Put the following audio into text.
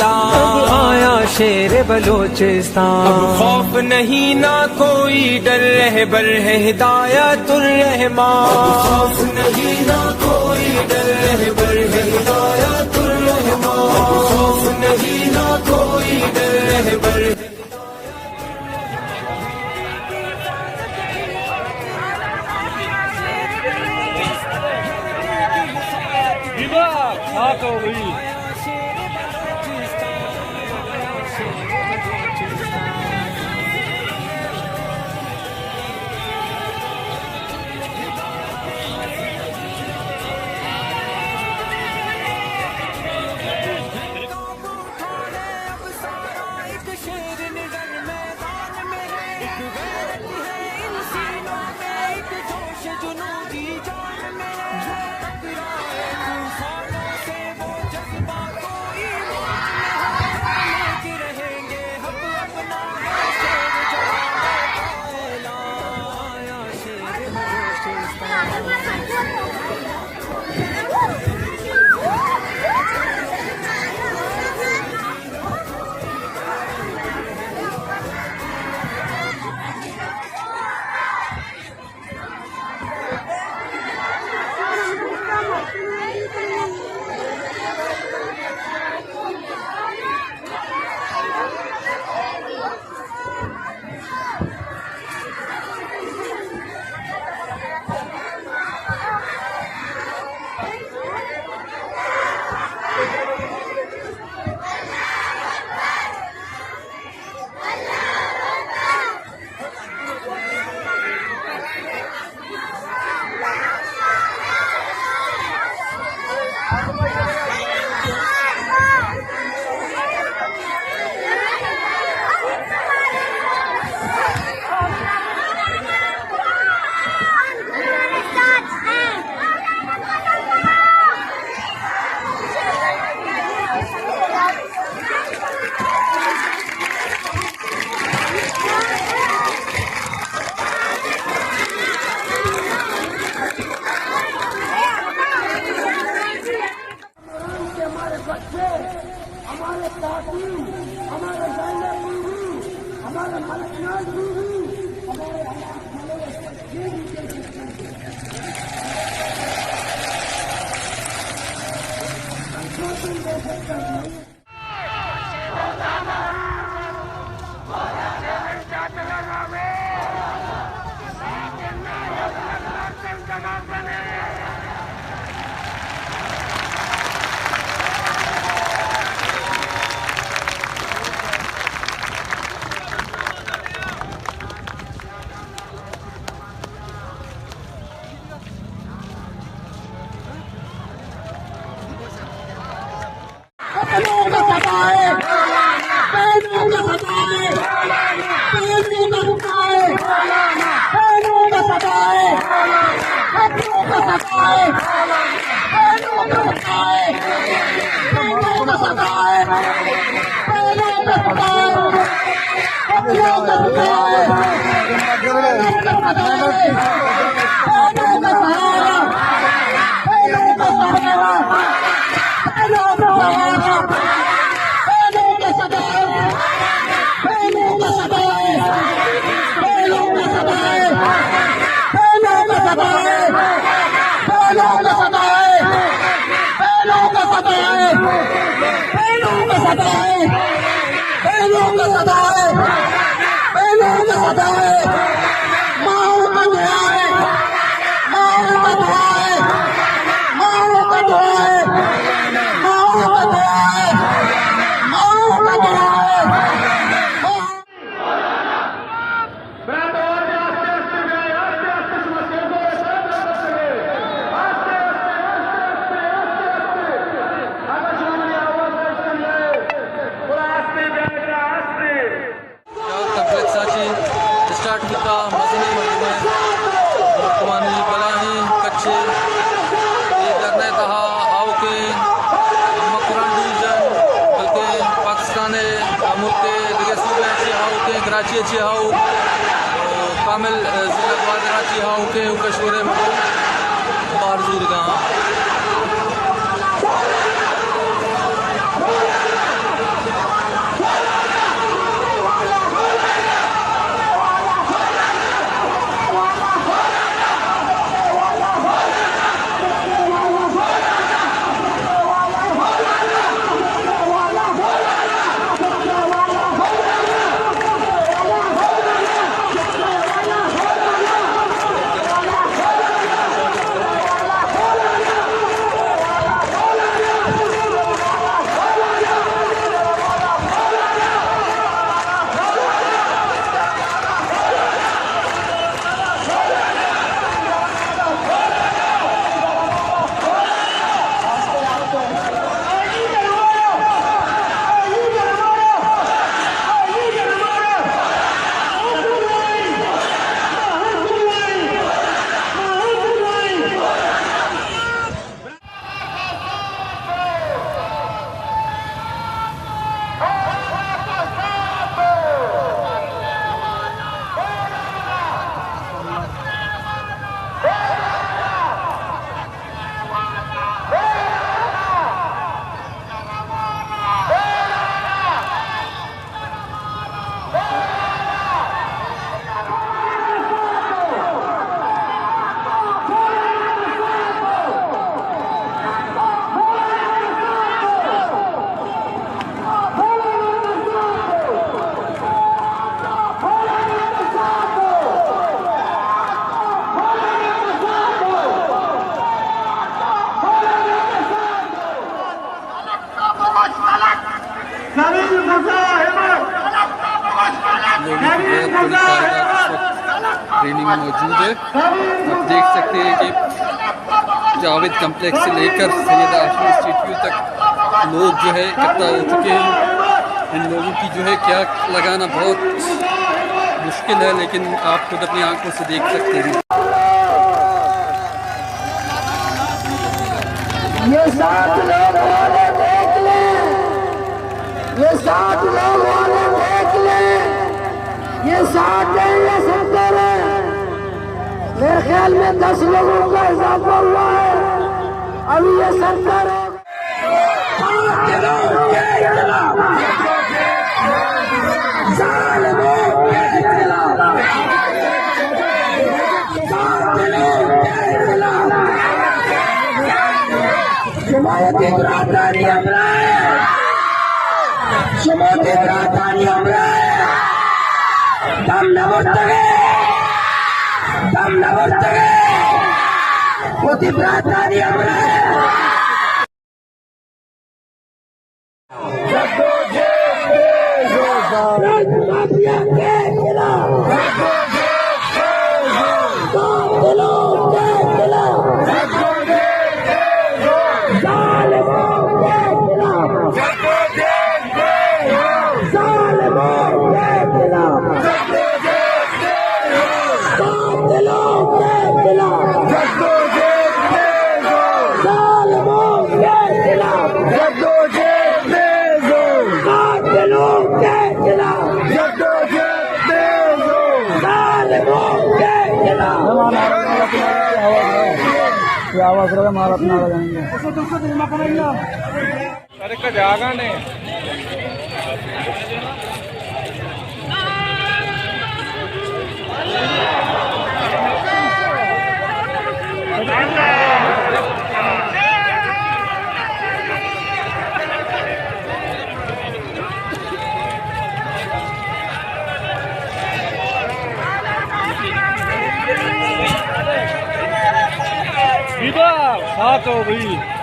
मैदान। अब आया शेर बलोचिस्तान, अब खौफ नहीं ना कोई डर, रहबर है हिदायतुर रहमान। अब खौफ नहीं ना कोई डर, रहबर है हिदायतुर रहमान। अब खौफ नहीं ना कोई डर, रहबर कराची हाउ कामिल जिला कराची हाउ के कशोरे बारजूर का बड़ी तादाद इस वक्त रैली में मौजूद है। आप देख सकते हैं कि जावेद कम्प्लेक्स से लेकर सैयद आशमी स्टेच्यू तक लोग जो है इकट्ठा हो चुके हैं। इन लोगों की जो है क्या लगाना बहुत मुश्किल है, लेकिन आप खुद अपनी आंखों से देख सकते हैं। ये 7 लोग वाले देख ले, ये 7 लोग वाले देख ले, ये 7 है, ये 70 है। मेरे ख्याल में 10 लोगों का इजाफा हुआ है, अभी ये 70 है। जमायती बरादरी हमरा है, जमायती बरादरी हमरा है। दम न मुर्तगे, दम न मुर्तगे, मोदी बरादरी हमरा है। माफिया के खिलाफ, कातिलों के खिलाफ, जालिमों के खिलाफ, जालिमों के खिलाफ, कातिलों के खिलाफ, जालिमों के खिलाफ, कातिलों के खिलाफ, जालिमों के खिलाफ। आवाज रहा हमारा अपना लगाएंगे। अरे का जागा ने साथ हो भाई।